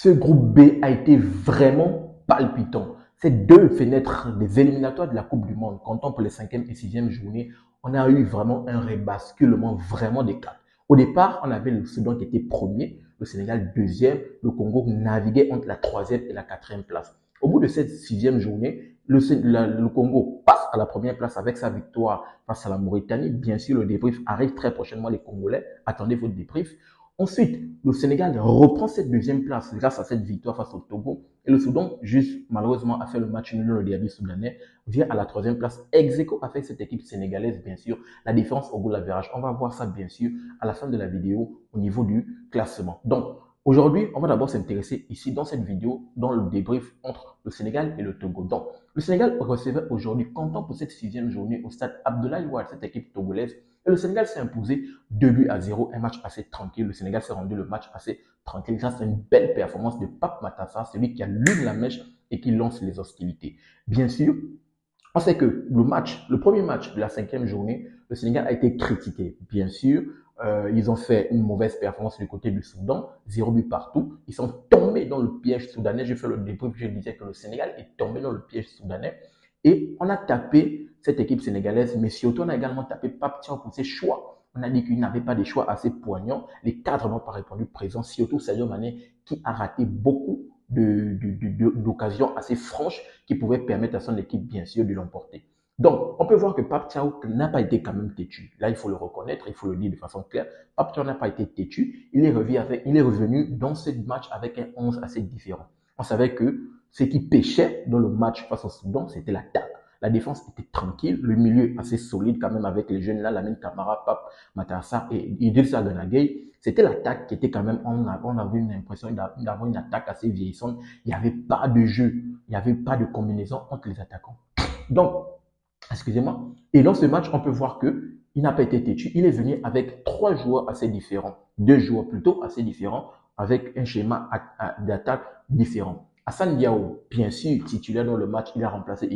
Ce groupe B a été vraiment palpitant. Ces deux fenêtres des éliminatoires de la Coupe du Monde, comptant pour les 5e et 6e journées, on a eu vraiment un rebasculement vraiment des cartes. Au départ, on avait le Soudan qui était premier, le Sénégal deuxième, le Congo naviguait entre la 3e et la 4e place. Au bout de cette 6e journée, le Congo passe à la première place avec sa victoire face à la Mauritanie. Bien sûr, le débrief arrive très prochainement, les Congolais. Attendez votre débrief. Ensuite, le Sénégal reprend cette deuxième place grâce à cette victoire face au Togo. Et le Soudan, juste malheureusement, a fait le match nul dans le derby soudanais, vient à la troisième place, ex-aequo avec cette équipe sénégalaise, bien sûr. La différence au goal average, on va voir ça, bien sûr, à la fin de la vidéo au niveau du classement. Donc, aujourd'hui, on va d'abord s'intéresser ici dans cette vidéo, dans le débrief entre le Sénégal et le Togo. Donc, le Sénégal recevait aujourd'hui, comptant pour cette 6e journée au stade Abdoulaye Wade, cette équipe togolaise. Et le Sénégal s'est imposé 2-0, un match assez tranquille. Le Sénégal s'est rendu le match assez tranquille grâce à une belle performance de Pape Matar Sarr, celui qui allume la mèche et qui lance les hostilités. Bien sûr, on sait que le premier match de la 5e journée, le Sénégal a été critiqué. Bien sûr, ils ont fait une mauvaise performance du côté du Soudan, 0 but partout. Ils sont tombés dans le piège soudanais. J'ai fait le débrief, je disais que le Sénégal est tombé dans le piège soudanais. Et on a tapé cette équipe sénégalaise, mais surtout on a également tapé Pape Thiaw pour ses choix. On a dit qu'il n'avait pas des choix assez poignants. Les cadres n'ont pas répondu présent, surtout Sadio Mané qui a raté beaucoup d'occasions assez franches qui pouvaient permettre à son équipe, bien sûr, de l'emporter. Donc, on peut voir que Pape Thiaw n'a pas été quand même têtu. Là, il faut le reconnaître, il faut le dire de façon claire. Pape Thiaw n'a pas été têtu. Il est revenu dans ce match avec un 11 assez différent. On savait que ce qui pêchait dans le match face au Soudan, c'était l'attaque. La défense était tranquille, le milieu assez solide quand même avec les jeunes là, Lamine Camara, Pape Matar Sarr et Idrissa Gana Gueye. C'était l'attaque qui était quand même, on avait une impression d'avoir une attaque assez vieillissante. Il n'y avait pas de jeu, il n'y avait pas de combinaison entre les attaquants. Donc, excusez-moi. Et dans ce match, on peut voir que il n'a pas été têtu. Il est venu avec 3 joueurs assez différents, 2 joueurs plutôt assez différents, avec un schéma d'attaque différent. Hassan Diao, bien sûr, titulaire dans le match, il a remplacé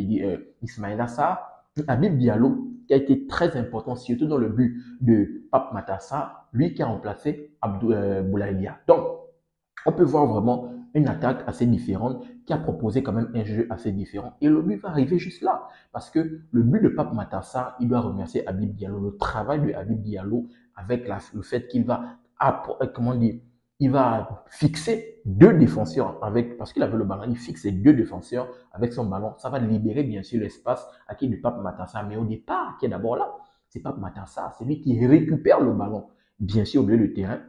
Ismaïla Sarr. Habib Diallo, qui a été très important, surtout dans le but de Pape Matar Sarr, lui qui a remplacé Boulaye Dia. Donc, on peut voir vraiment une attaque assez différente qui a proposé quand même un jeu assez différent. Et le but va arriver juste là. Parce que le but de Pape Matar Sarr, il doit remercier Habib Diallo. Le travail de Habib Diallo avec le fait qu'il va, comment dire, il va fixer 2 défenseurs parce qu'il avait le ballon, il fixe 2 défenseurs avec son ballon. Ça va libérer bien sûr l'espace à qui de Pape Matar Sarr. Mais au départ, qui est d'abord là, c'est Pape Matar Sarr, c'est lui qui récupère le ballon, bien sûr au milieu de terrain.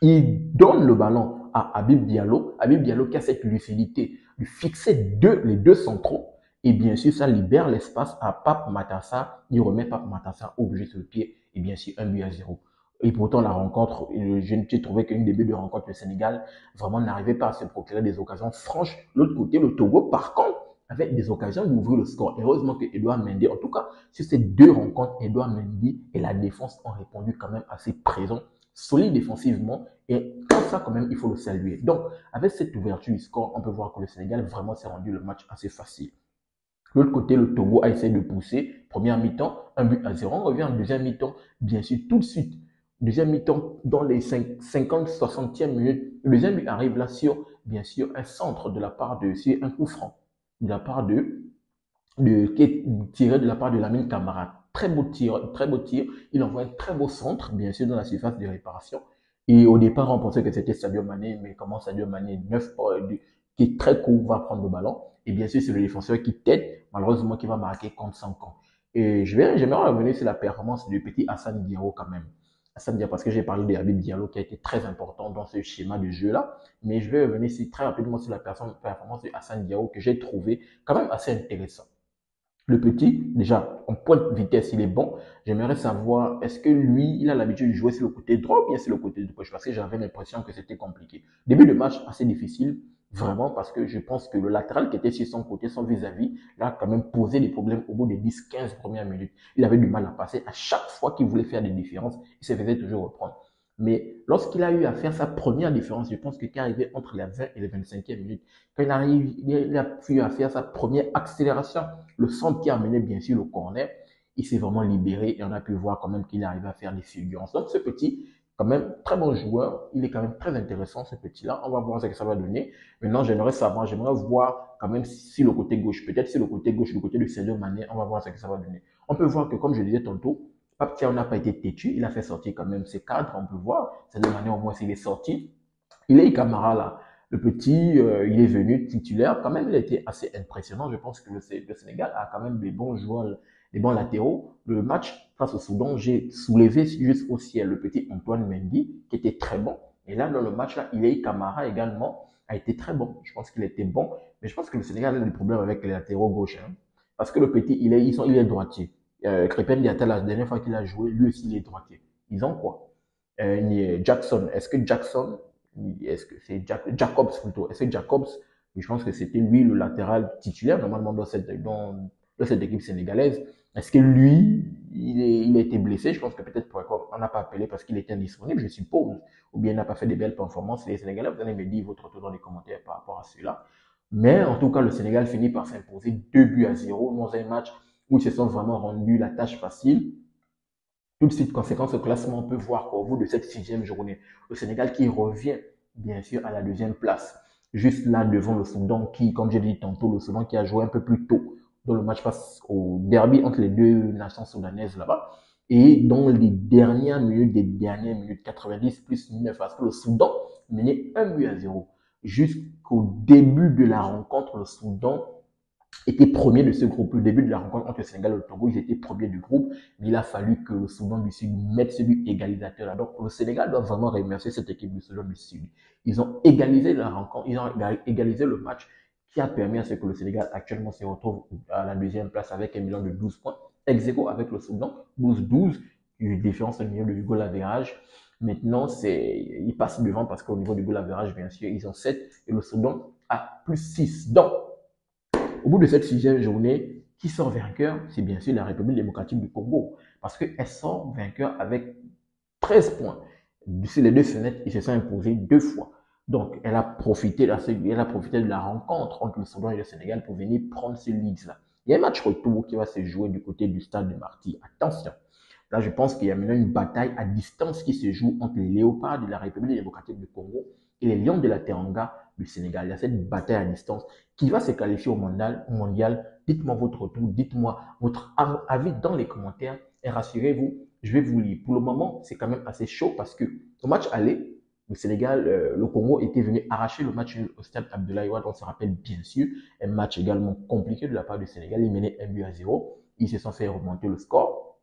Il donne le ballon à Habib Diallo. Habib Diallo qui a cette lucidité de fixer les 2 centraux. Et bien sûr, ça libère l'espace à Pape Matar Sarr. Il remet Pape Matar Sarr obligé sur le pied. Et bien sûr, 1-0. Et pourtant, la rencontre, j'ai trouvé qu'une début de rencontre, le Sénégal vraiment n'arrivait pas à se procurer des occasions franches. L'autre côté, le Togo, par contre, avait des occasions d'ouvrir le score. Heureusement que Edouard Mendy, en tout cas, sur ces 2 rencontres, Edouard Mendy et la défense ont répondu quand même assez présent, solide défensivement, et comme ça quand même il faut le saluer. Donc avec cette ouverture du score, on peut voir que le Sénégal vraiment s'est rendu le match assez facile. De l'autre côté, le Togo a essayé de pousser. Première mi-temps, 1-0. On revient en deuxième mi-temps, bien sûr, tout de suite. Deuxième mi-temps, dans les 50-60e minutes, le deuxième but arrive là sur, bien sûr, un centre de la part sur un coup franc, de la part qui est tiré de la part de Lamine Camara. Très beau tir, très beau tir. Il envoie un très beau centre, bien sûr, dans la surface de réparation. Et au départ, on pensait que c'était Sadio Mané, mais comment Sadio Mané, qui est très court, va prendre le ballon. Et bien sûr, c'est le défenseur qui tête, malheureusement, qui va marquer contre 5 ans. Et j'aimerais revenir sur la performance du petit Hassan Diallo quand même. Hassan Diallo, parce que j'ai parlé de Habib Diallo qui a été très important dans ce schéma de jeu-là. Mais je vais revenir très rapidement sur la performance de Hassan Diallo que j'ai trouvé quand même assez intéressant. Le petit, déjà, en point de vitesse, il est bon. J'aimerais savoir, est-ce que lui, il a l'habitude de jouer sur le côté droit ou bien sur le côté gauche? Parce que j'avais l'impression que c'était compliqué. Début de match assez difficile, vraiment, parce que je pense que le latéral qui était sur son côté, son vis-à-vis, là, quand même posé des problèmes au bout des 10-15 premières minutes. Il avait du mal à passer. À chaque fois qu'il voulait faire des différences, il se faisait toujours reprendre. Mais lorsqu'il a eu à faire sa première différence, je pense que qui est arrivé entre les 20 et les 25e minutes, quand il a eu à faire sa première accélération, le centre qui a mené bien sûr le corner, il s'est vraiment libéré et on a pu voir quand même qu'il est arrivé à faire des fulgurances. Donc ce petit Quand même, très bon joueur. Il est quand même très intéressant, ce petit-là. On va voir ce que ça va donner. Maintenant, j'aimerais voir quand même si le côté gauche, peut-être si le côté gauche, le côté de Sadio Mané, on va voir ce que ça va donner. On peut voir que, comme je disais tantôt, Pape Thiaw n'a pas été têtu. Il a fait sortir quand même ses cadres. On peut voir. Sadio Mané, au moins, s'il est sorti. Il est Camara là. Le petit, il est venu titulaire. Quand même, il a été assez impressionnant. Je pense que le Sénégal a quand même des bons joueurs, des bons latéraux. Le match face au Soudan, j'ai soulevé juste au ciel le petit Antoine Mendy, qui était très bon. Et là, dans le match, là, il est Camara également a été très bon. Je pense qu'il était bon. Mais je pense que le Sénégal a des problèmes avec les latéraux gauche. Hein. Parce que le petit, il est droitier. Crépin Diatta, la dernière fois qu'il a joué, lui aussi, il est droitier. Ils ont quoi Jackson. Est-ce que c'est Jacobs plutôt? Est-ce que Jacobs, je pense que c'était lui le latéral titulaire normalement dans cette équipe sénégalaise. Est-ce que lui, il a été blessé? Je pense que peut-être on n'a pas appelé parce qu'il était indisponible, je suppose. Ou bien il n'a pas fait de belles performances. Les Sénégalais, vous allez me dire votre retour dans les commentaires par rapport à cela. Mais en tout cas, le Sénégal finit par s'imposer 2 buts à 0 dans un match où ils se sont vraiment rendus la tâche facile. Tout de suite, conséquence au classement, on peut voir qu'au bout de cette 6e journée, le Sénégal qui revient, bien sûr, à la 2e place. Juste là, devant le Soudan qui, comme j'ai dit tantôt, le Soudan qui a joué un peu plus tôt dans le match face au derby entre les deux nations soudanaises là-bas. Et dans les dernières minutes, 90 plus 9, parce que le Soudan menait 1 but à 0. Jusqu'au début de la rencontre, le Soudan était premier de ce groupe. Le début de la rencontre entre le Sénégal et le Togo, ils étaient premiers du groupe, mais il a fallu que le Soudan du Sud mette ce but égalisateur là. Donc, le Sénégal doit vraiment remercier cette équipe du Soudan du Sud. Ils ont égalisé la rencontre, ils ont égalisé le match qui a permis à ce que le Sénégal actuellement se retrouve à la 2e place avec un bilan de 12 points, ex aequo avec le Soudan, 12-12, une différence au niveau du goal average. Maintenant, ils passent devant parce qu'au niveau du goal average, bien sûr, ils ont 7 et le Soudan a plus 6. Donc, au bout de cette 6e journée, qui sort vainqueur? C'est bien sûr la République démocratique du Congo. Parce qu'elle sort vainqueur avec 13 points. Sur les deux fenêtres, ils se sont imposés 2 fois. Donc, elle a profité de la rencontre entre le Soudan et le Sénégal pour venir prendre ce lead-là. Il y a un match retour qui va se jouer du côté du stade de Marty. Attention. Là, je pense qu'il y a maintenant une bataille à distance qui se joue entre les léopards de la République démocratique du Congo et les lions de la Teranga du Sénégal. Il y a cette bataille à distance qui va se qualifier au mondial. Dites-moi votre retour, dites-moi votre avis dans les commentaires et rassurez-vous, je vais vous lire. Pour le moment, c'est quand même assez chaud parce que au match aller, le Sénégal, le Congo était venu arracher le match au stade Abdoulaye Wade. On se rappelle bien sûr un match également compliqué de la part du Sénégal. Ils menaient 1 but à 0. Ils se sont fait remonter le score.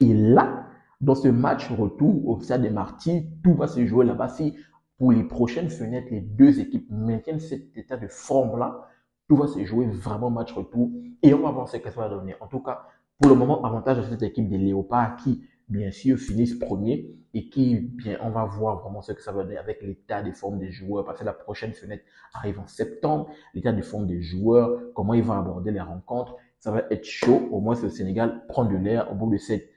Et là, dans ce match retour au stade des Martyrs, tout va se jouer là-bas. Si pour les prochaines fenêtres, les deux équipes maintiennent cet état de forme-là, tout va se jouer vraiment match retour. Et on va voir ce que ça va donner. En tout cas, pour le moment, avantage à cette équipe des Léopards qui, bien sûr, finissent premier et qui, bien, on va voir vraiment ce que ça va donner avec l'état de forme des joueurs. Parce que la prochaine fenêtre arrive en septembre. L'état de forme des joueurs, comment ils vont aborder les rencontres. Ça va être chaud. Au moins, le Sénégal prend de l'air au bout de ces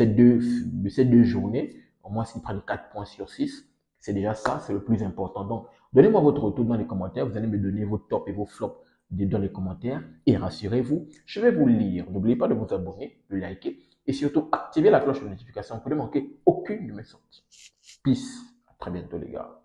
deux journées. Au moins, s'ils prennent 4 points sur 6, c'est déjà ça, c'est le plus important. Donc, donnez-moi votre retour dans les commentaires. Vous allez me donner vos tops et vos flops dans les commentaires. Et rassurez-vous, je vais vous lire. N'oubliez pas de vous abonner, de liker et surtout activer la cloche de notification pour ne manquer aucune de mes sorties. Peace. À très bientôt, les gars.